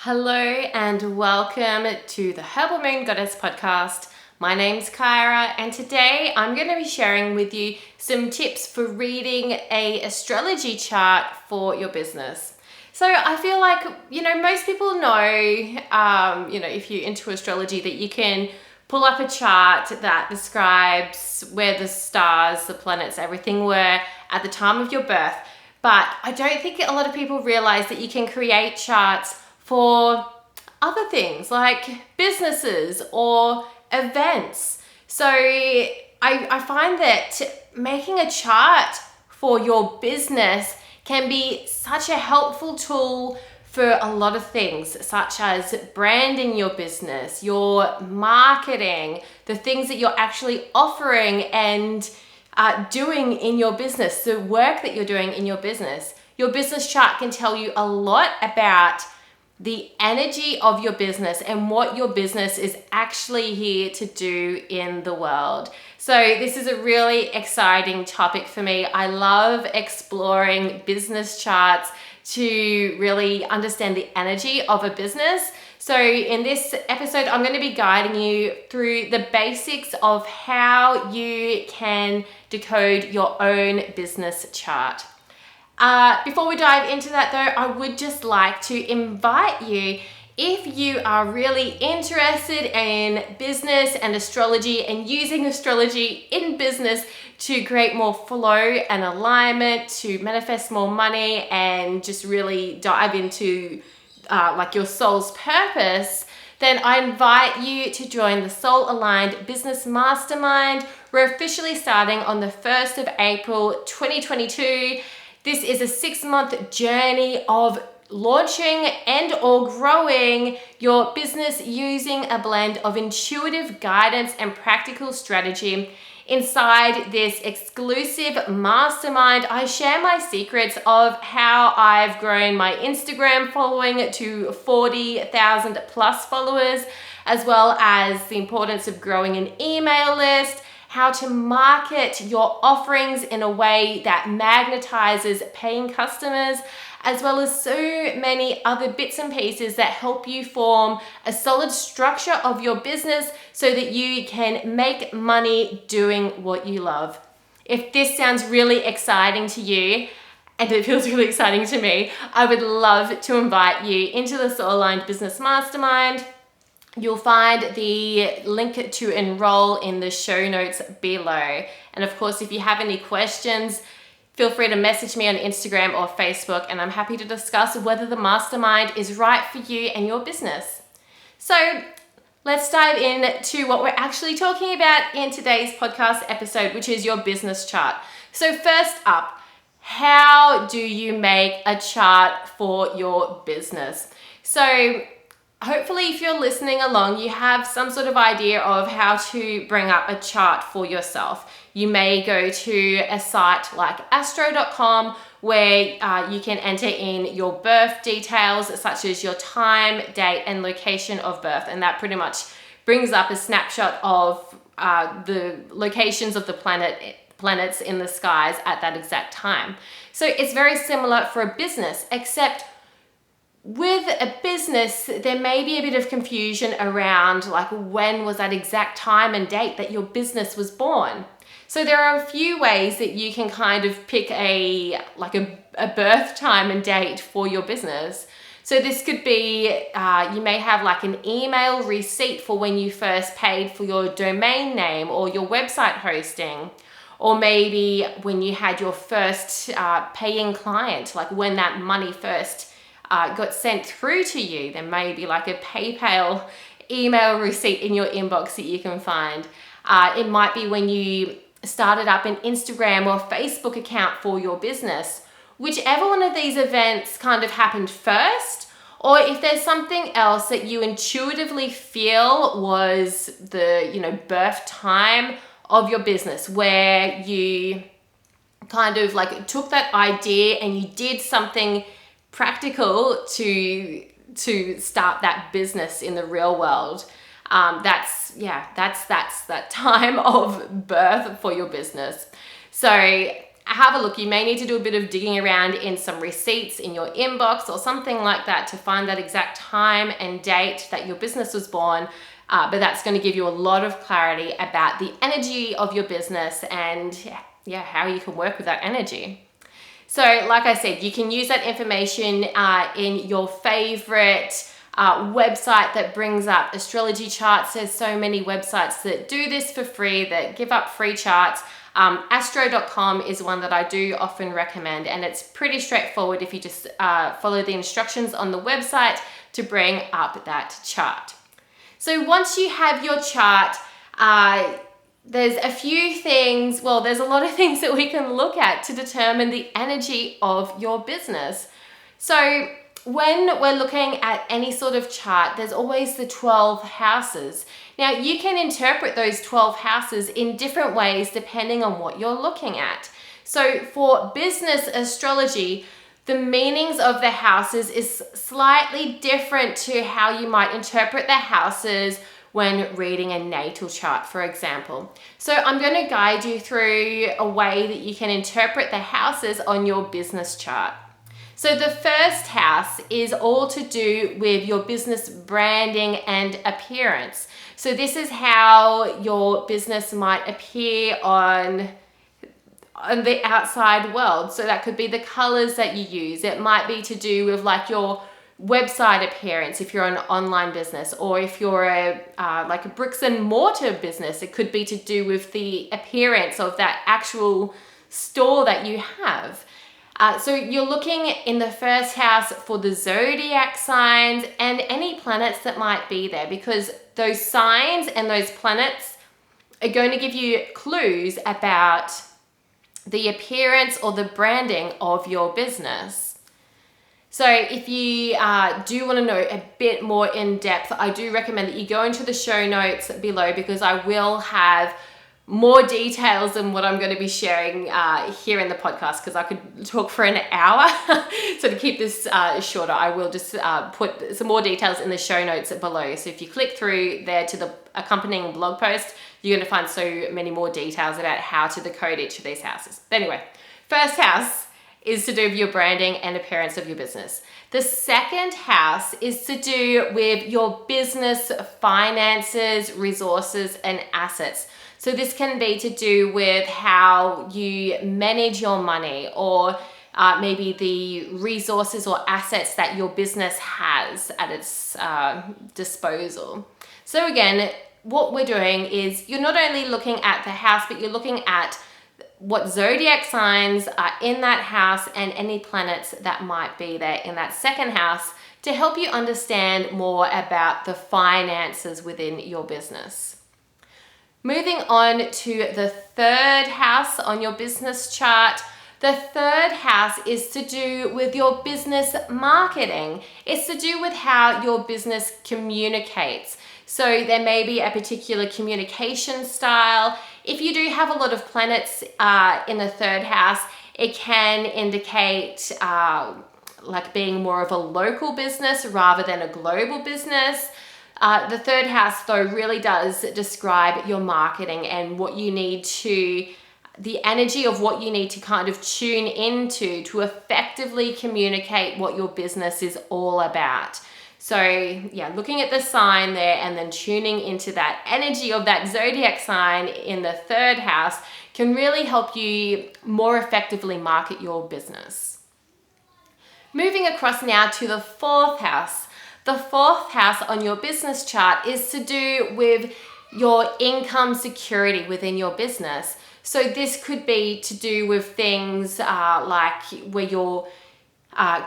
Hello and welcome to the Herbal Moon Goddess podcast. My name's Kyra and today I'm going to be sharing with you some tips for reading a astrology chart for your business. So I feel like, most people know, if you're into astrology that you can pull up a chart that describes where the stars, the planets, everything were at the time of your birth. But I don't think a lot of people realize that you can create charts for other things like businesses or events. So I find that making a chart for your business can be such a helpful tool for a lot of things, such as branding your business, your marketing, the things that you're actually offering and doing in your business, the work that you're doing in your business. Your business chart can tell you a lot about the energy of your business and what your business is actually here to do in the world. So this is a really exciting topic for me. I love exploring business charts to really understand the energy of a business. So in this episode, I'm going to be guiding you through the basics of how you can decode your own business chart. Before we dive into that though, I would just like to invite you, if you are really interested in business and astrology and using astrology in business to create more flow and alignment, to manifest more money and just really dive into your soul's purpose, then I invite you to join the Soul Aligned Business Mastermind. We're officially starting on the 1st of April 2022. This is a 6-month journey of launching and or growing your business using a blend of intuitive guidance and practical strategy. Inside this exclusive mastermind, I share my secrets of how I've grown my Instagram following to 40,000 plus followers, as well as the importance of growing an email list, how to market your offerings in a way that magnetizes paying customers, as well as so many other bits and pieces that help you form a solid structure of your business so that you can make money doing what you love. If this sounds really exciting to you, and it feels really exciting to me, I would love to invite you into the Soul Aligned Business Mastermind. You'll find the link to enroll in the show notes below. And of course, if you have any questions, feel free to message me on Instagram or Facebook, and I'm happy to discuss whether the mastermind is right for you and your business. So let's dive into what we're actually talking about in today's podcast episode, which is your business chart. So first up, how do you make a chart for your business? So hopefully, if you're listening along, you have some sort of idea of how to bring up a chart for yourself. You may go to a site like astro.com where you can enter in your birth details, such as your time, date, and location of birth. And that pretty much brings up a snapshot of the locations of the planets in the skies at that exact time. So it's very similar for a business, except with a business, there may be a bit of confusion around when was that exact time and date that your business was born. So there are a few ways that you can kind of pick a birth time and date for your business. So this could be, you may have an email receipt for when you first paid for your domain name or your website hosting. Or maybe when you had your first paying client, when that money first got sent through to you. There may be a PayPal email receipt in your inbox that you can find. It might be when you started up an Instagram or Facebook account for your business. Whichever one of these events kind of happened first, or if there's something else that you intuitively feel was the birth time of your business, where you kind of took that idea and you did something practical to start that business in the real world. That's that time of birth for your business. So have a look. You may need to do a bit of digging around in some receipts in your inbox or something like that to find that exact time and date that your business was born. But that's going to give you a lot of clarity about the energy of your business and how you can work with that energy. So like I said, you can use that information in your favorite website that brings up astrology charts. There's so many websites that do this for free, that give up free charts. Astro.com is one that I do often recommend, and it's pretty straightforward if you just follow the instructions on the website to bring up that chart. So once you have your chart, there's a few things, well, there's a lot of things that we can look at to determine the energy of your business. So when we're looking at any sort of chart, there's always the 12 houses. Now, you can interpret those 12 houses in different ways depending on what you're looking at. So for business astrology, the meanings of the houses is slightly different to how you might interpret the houses when reading a natal chart, for example. So I'm going to guide you through a way that you can interpret the houses on your business chart. So the first house is all to do with your business branding and appearance. So this is how your business might appear on the outside world. So that could be the colors that you use. It might be to do with like your website appearance if you're an online business, or if you're like a bricks and mortar business, it could be to do with the appearance of that actual store that you have. So you're looking in the first house for the zodiac signs and any planets that might be there, because those signs and those planets are going to give you clues about the appearance or the branding of your business. So if you do want to know a bit more in depth, I do recommend that you go into the show notes below, because I will have more details than what I'm going to be sharing here in the podcast, because I could talk for an hour. So to keep this shorter, I will just put some more details in the show notes below. So if you click through there to the accompanying blog post, you're going to find so many more details about how to decode each of these houses. But anyway, first house is to do with your branding and appearance of your business. The second house is to do with your business finances, resources, and assets. So this can be to do with how you manage your money, or maybe the resources or assets that your business has at its disposal. So again, what we're doing is you're not only looking at the house, but you're looking at what zodiac signs are in that house and any planets that might be there in that second house to help you understand more about the finances within your business. Moving on to the third house on your business chart. The third house is to do with your business marketing. It's to do with how your business communicates. So there may be a particular communication style. If you do have a lot of planets in the third house, it can indicate like being more of a local business rather than a global business. The third house, though, really does describe your marketing and what you need to, the energy of what you need to kind of tune into to effectively communicate what your business is all about. So yeah, looking at the sign there and then tuning into that energy of that zodiac sign in the third house can really help you more effectively market your business. Moving across now to the fourth house. The fourth house on your business chart is to do with your income security within your business. So this could be to do with things like where you're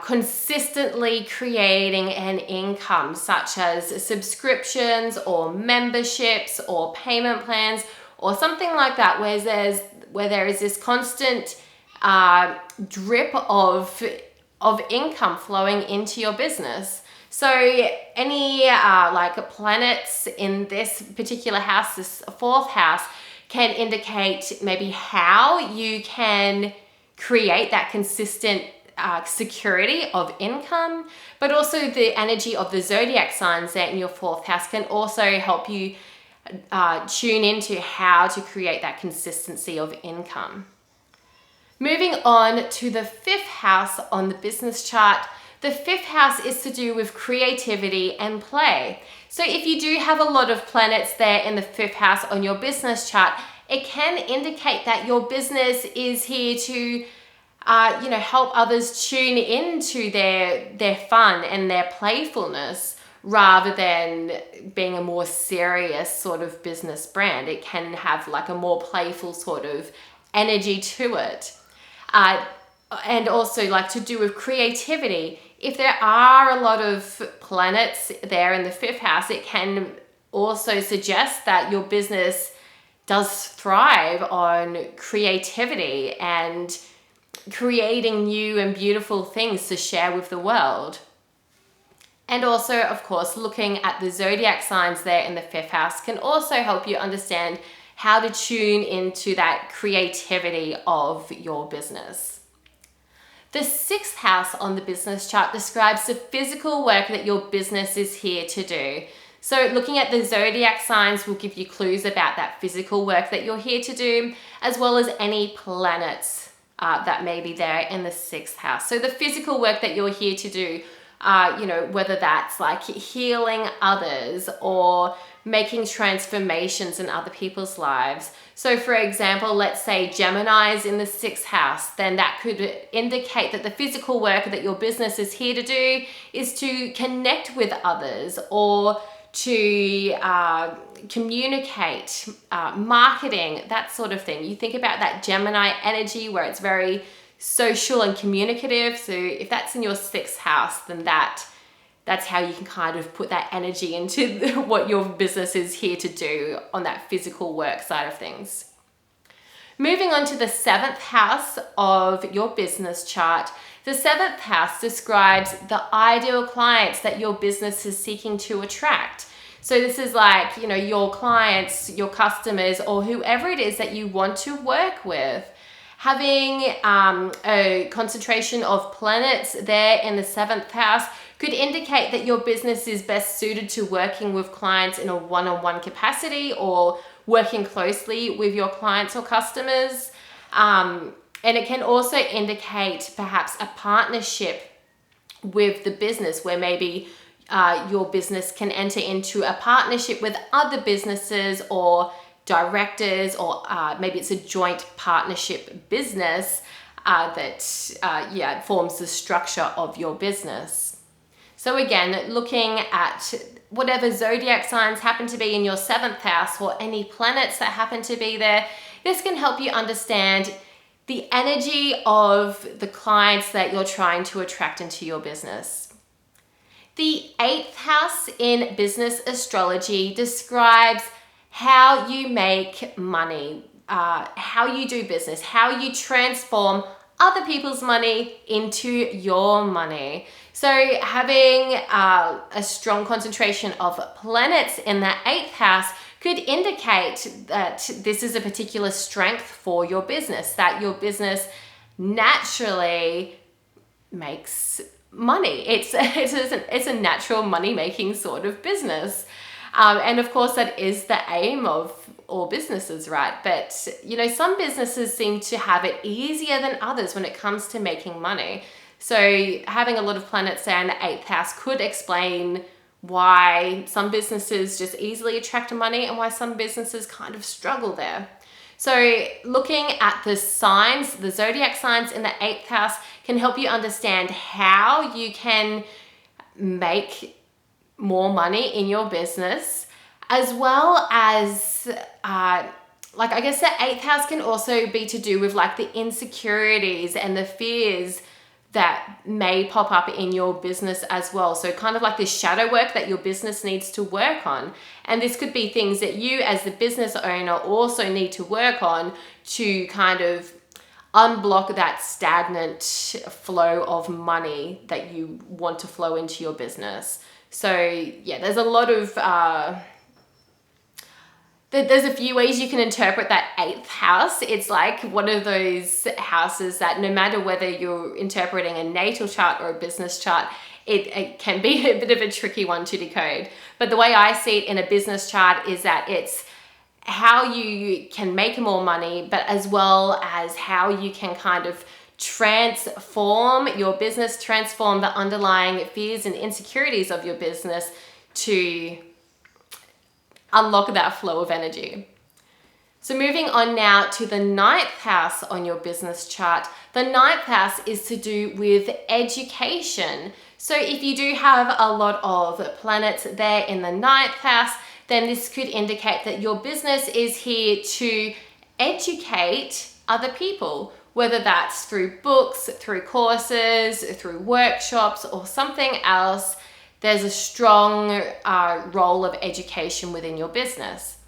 consistently creating an income, such as subscriptions or memberships or payment plans or something like that, where there is this constant drip of income flowing into your business. So any like planets in this particular house, this fourth house, can indicate maybe how you can create that consistent security of income, but also the energy of the zodiac signs there in your fourth house can also help you tune into how to create that consistency of income. Moving on to the 5th house on the business chart. The 5th house is to do with creativity and play. So if you do have a lot of planets there in the 5th house on your business chart, it can indicate that your business is here to help others tune into their fun and their playfulness rather than being a more serious sort of business brand. It can have like a more playful sort of energy to it. And also like to do with creativity. If there are a lot of planets there in the 5th house, it can also suggest that your business does thrive on creativity and creating new and beautiful things to share with the world. And also, of course, looking at the zodiac signs there in the 5th house can also help you understand how to tune into that creativity of your business. The 6th house on the business chart describes the physical work that your business is here to do. So looking at the zodiac signs will give you clues about that physical work that you're here to do, as well as any planets that may be there in the 6th house. So the physical work that you're here to do, whether that's like healing others or making transformations in other people's lives. So for example, let's say Gemini is in the 6th house, then that could indicate that the physical work that your business is here to do is to connect with others or to communicate, marketing, that sort of thing. You think about that Gemini energy where it's very social and communicative. So if that's in your 6th house, then that's how you can kind of put that energy into what your business is here to do on that physical work side of things. Moving on to the 7th house of your business chart. The 7th house describes the ideal clients that your business is seeking to attract. So this is like, your clients, your customers, or whoever it is that you want to work with. Having a concentration of planets there in the 7th house could indicate that your business is best suited to working with clients in a one-on-one capacity or working closely with your clients or customers. And it can also indicate perhaps a partnership with the business where maybe your business can enter into a partnership with other businesses or directors, or maybe it's a joint partnership business that forms the structure of your business. So again, looking at whatever zodiac signs happen to be in your 7th house or any planets that happen to be there, this can help you understand the energy of the clients that you're trying to attract into your business. The 8th house in business astrology describes how you make money, how you do business, how you transform other people's money into your money. So having a strong concentration of planets in the 8th house could indicate that this is a particular strength for your business, that your business naturally makes money. It's a natural money-making sort of business. And of course, that is the aim of all businesses, right? But, some businesses seem to have it easier than others when it comes to making money. So having a lot of planets there in the 8th house could explain why some businesses just easily attract money and why some businesses kind of struggle there. So looking at the signs, the zodiac signs in the 8th house can help you understand how you can make more money in your business, as well as the 8th house can also be to do with like the insecurities and the fears that may pop up in your business as well. So kind of like the shadow work that your business needs to work on. And this could be things that you as the business owner also need to work on to kind of unblock that stagnant flow of money that you want to flow into your business. So yeah, there's a lot of there's a few ways you can interpret that 8th house. It's like one of those houses that no matter whether you're interpreting a natal chart or a business chart, it can be a bit of a tricky one to decode. But the way I see it in a business chart is that it's how you can make more money, but as well as how you can kind of transform your business, transform the underlying fears and insecurities of your business to unlock that flow of energy. So moving on now to the 9th house on your business chart. The 9th house is to do with education. So if you do have a lot of planets there in the 9th house, then this could indicate that your business is here to educate other people, whether that's through books, through courses, through workshops, or something else. There's a strong role of education within your business.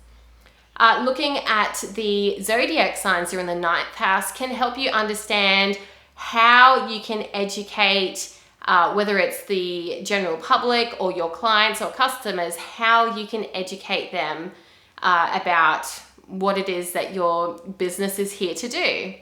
Looking at the zodiac signs here in the 9th house can help you understand how you can educate, whether it's the general public or your clients or customers, how you can educate them about what it is that your business is here to do.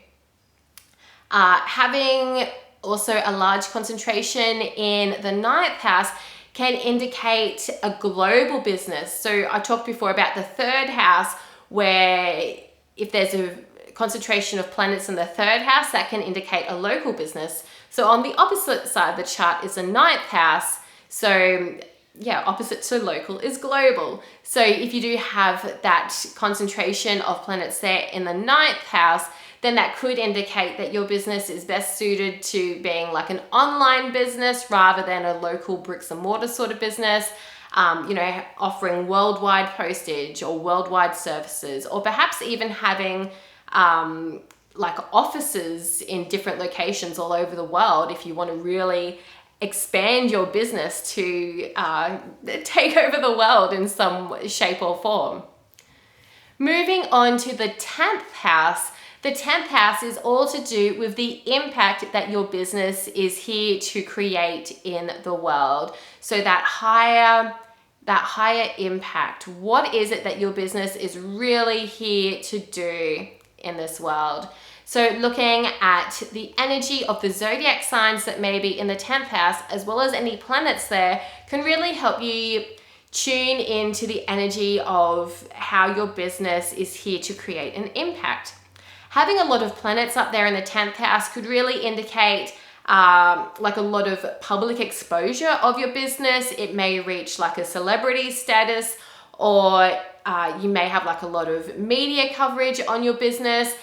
Having also a large concentration in the 9th house can indicate a global business. So I talked before about the 3rd house, where if there's a concentration of planets in the 3rd house, that can indicate a local business. So on the opposite side of the chart is the 9th house. So yeah, opposite to local is global. So if you do have that concentration of planets there in the 9th house, then that could indicate that your business is best suited to being like an online business rather than a local bricks and mortar sort of business, offering worldwide postage or worldwide services, or perhaps even having like offices in different locations all over the world if you want to really expand your business to take over the world in some shape or form. Moving on to the 10th house. The 10th house is all to do with the impact that your business is here to create in the world. So that higher impact. What is it that your business is really here to do in this world? So looking at the energy of the zodiac signs that may be in the 10th house, as well as any planets there, can really help you tune into the energy of how your business is here to create an impact. Having a lot of planets up there in the 10th house could really indicate like a lot of public exposure of your business. It may reach like a celebrity status, or you may have like a lot of media coverage on your business.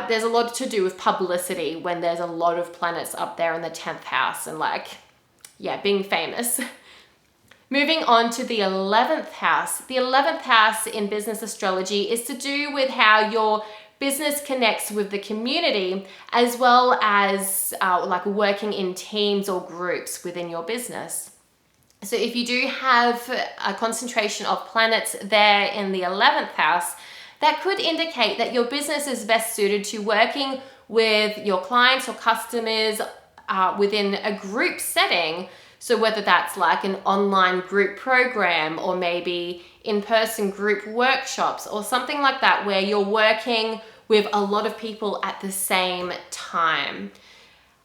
There's a lot to do with publicity when there's a lot of planets up there in the 10th house and being famous. Moving on to the 11th house. The 11th house in business astrology is to do with how your business connects with the community, as well as working in teams or groups within your business. So if you do have a concentration of planets there in the 11th house, that could indicate that your business is best suited to working with your clients or customers within a group setting. So whether that's like an online group program or maybe in-person group workshops or something like that, where you're working with a lot of people at the same time.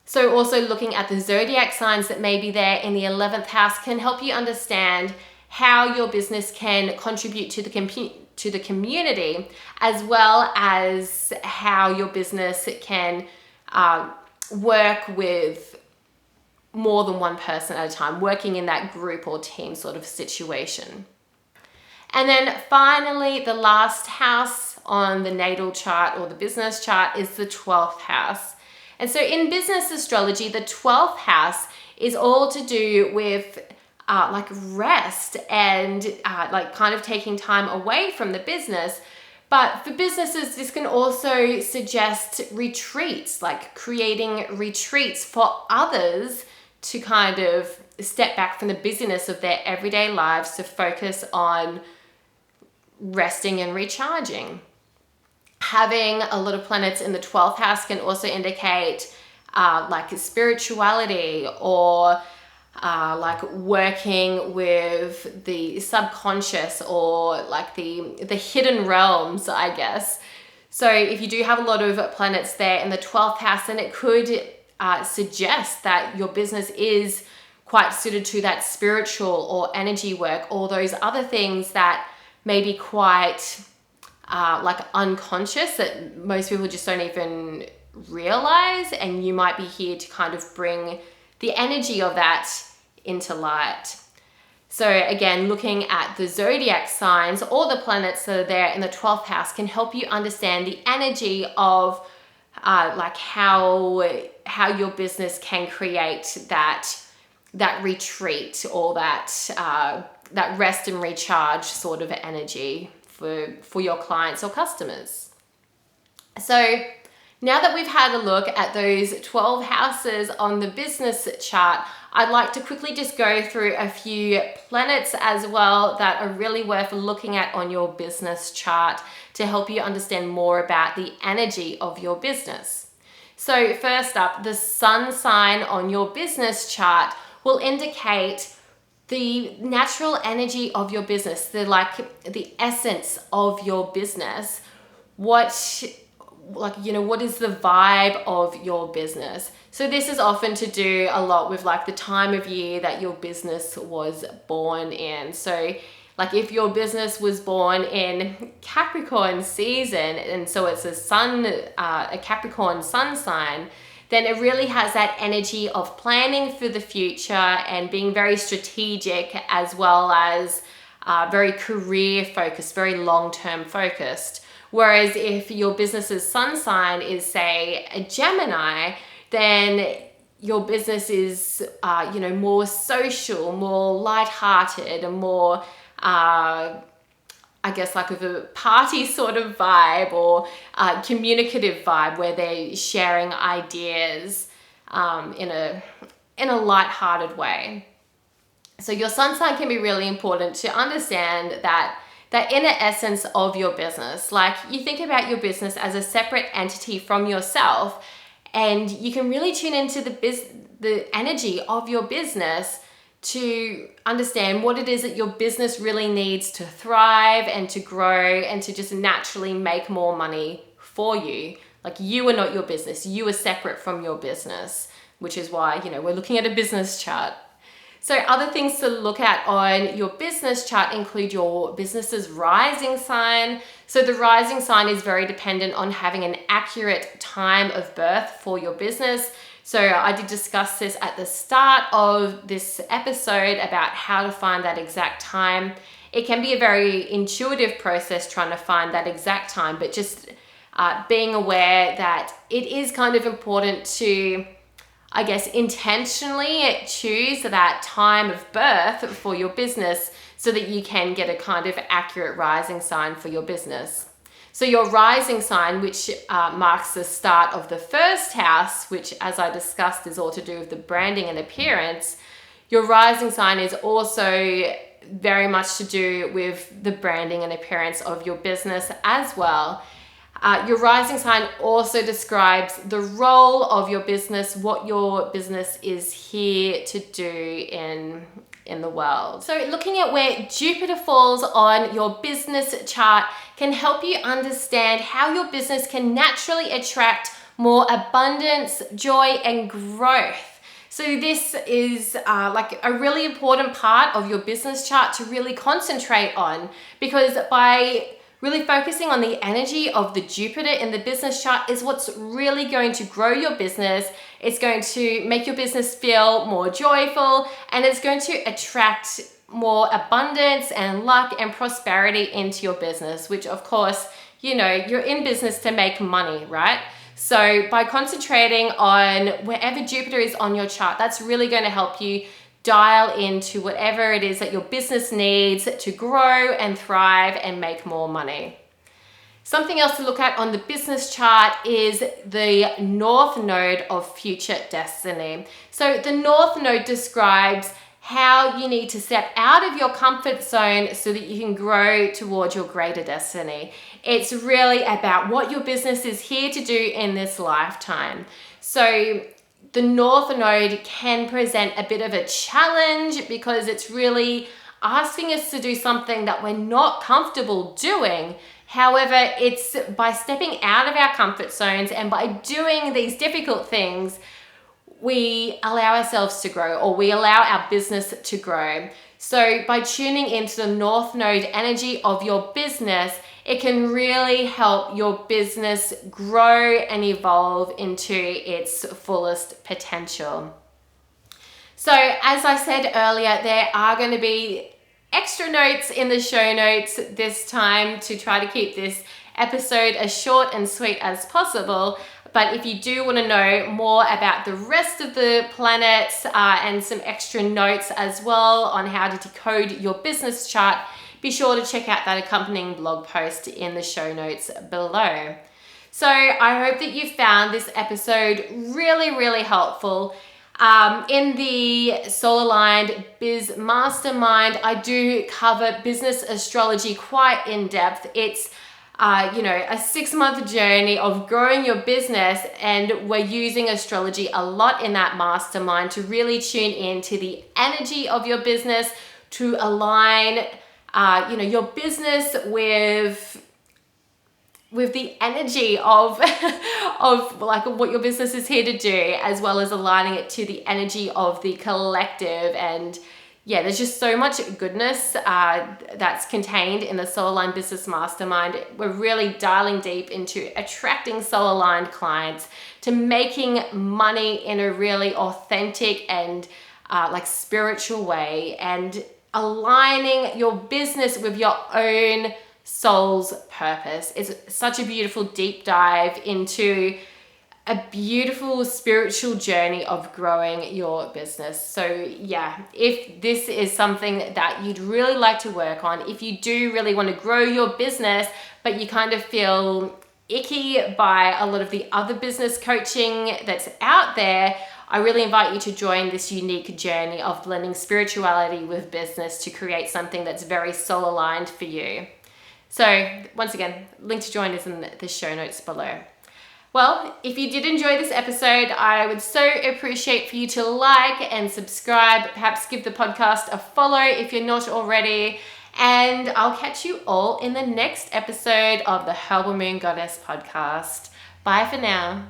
So also looking at the zodiac signs that may be there in the 11th house can help you understand how your business can contribute to the community, as well as how your business can work with more than one person at a time, working in that group or team sort of situation. And then finally, the last house on the natal chart or the business chart is the 12th house. And so in business astrology, the 12th house is all to do with rest and kind of taking time away from the business. But for businesses, this can also suggest retreats, like creating retreats for others to kind of step back from the busyness of their everyday lives to focus on resting and recharging. Having a lot of planets in the 12th house can also indicate spirituality or working with the subconscious or the hidden realms, I guess. So if you do have a lot of planets there in the 12th house, then it could suggest that your business is quite suited to that spiritual or energy work, or those other things that may be quite like unconscious that most people just don't even realize, and you might be here to kind of bring the energy of that into light. So again, looking at the zodiac signs, all the planets that are there in the 12th house can help you understand the energy of like how your business can create that retreat, or that rest and recharge sort of energy for your clients or customers. So now that we've had a look at those 12 houses on the business chart, I'd like to quickly just go through a few planets as well that are really worth looking at on your business chart to help you understand more about the energy of your business. So first up, the sun sign on your business chart will indicate the natural energy of your business, the essence of your business. What is the vibe of your business? So this is often to do a lot with like the time of year that your business was born in. So like if your business was born in Capricorn season, and so it's a Capricorn sun sign, then it really has that energy of planning for the future and being very strategic, as well as very career focused, very long-term focused. Whereas if your business's sun sign is, say, a Gemini, then your business is, more social, more lighthearted, and more, of a party sort of vibe, or communicative vibe, where they're sharing ideas in a lighthearted way. So your sun sign can be really important to understand that inner essence of your business. Like, you think about your business as a separate entity from yourself, and you can really tune into the energy of your business to understand what it is that your business really needs to thrive and to grow and to just naturally make more money for you. Like, you are not your business. You are separate from your business, which is why, we're looking at a business chart. So other things to look at on your business chart include your business's rising sign. So the rising sign is very dependent on having an accurate time of birth for your business. So I did discuss this at the start of this episode about how to find that exact time. It can be a very intuitive process trying to find that exact time, but just being aware that it is kind of important to, I guess, intentionally choose that time of birth for your business so that you can get a kind of accurate rising sign for your business. So your rising sign, which marks the start of the first house, which, as I discussed, is all to do with the branding and appearance, your rising sign is also very much to do with the branding and appearance of your business as well. Your rising sign also describes the role of your business, what your business is here to do in the world. So looking at where Jupiter falls on your business chart can help you understand how your business can naturally attract more abundance, joy, and growth. So this is like a really important part of your business chart to really concentrate on, because by really focusing on the energy of the Jupiter in the business chart is what's really going to grow your business. It's going to make your business feel more joyful, and it's going to attract more abundance and luck and prosperity into your business, which of course, you're in business to make money, right? So by concentrating on wherever Jupiter is on your chart, that's really going to help you dial into whatever it is that your business needs to grow and thrive and make more money. Something else to look at on the business chart is the North Node of future destiny. So the North Node describes how you need to step out of your comfort zone so that you can grow towards your greater destiny. It's really about what your business is here to do in this lifetime. So the North Node can present a bit of a challenge because it's really asking us to do something that we're not comfortable doing. However, it's by stepping out of our comfort zones and by doing these difficult things, we allow ourselves to grow, or we allow our business to grow. So by tuning into the North Node energy of your business, it can really help your business grow and evolve into its fullest potential. So as I said earlier, there are going to be extra notes in the show notes this time to try to keep this episode as short and sweet as possible. But if you do want to know more about the rest of the planets and some extra notes as well on how to decode your business chart, be sure to check out that accompanying blog post in the show notes below. So I hope that you found this episode really, really helpful. In the Soul Aligned Biz Mastermind, I do cover business astrology quite in depth. It's a 6-month journey of growing your business, and we're using astrology a lot in that mastermind to really tune into the energy of your business, to align your business with the energy of like what your business is here to do, as well as aligning it to the energy of the collective. And yeah, there's just so much goodness that's contained in the Soul Aligned Business Mastermind. We're really dialing deep into attracting soul aligned clients, to making money in a really authentic and spiritual way, and aligning your business with your own soul's purpose. It's such a beautiful deep dive into a beautiful spiritual journey of growing your business. So yeah, if this is something that you'd really like to work on, if you do really want to grow your business, but you kind of feel icky by a lot of the other business coaching that's out there, I really invite you to join this unique journey of blending spirituality with business to create something that's very soul aligned for you. So once again, link to join is in the show notes below. Well, if you did enjoy this episode, I would so appreciate for you to like and subscribe, perhaps give the podcast a follow if you're not already, and I'll catch you all in the next episode of the Herbal Moon Goddess podcast. Bye for now.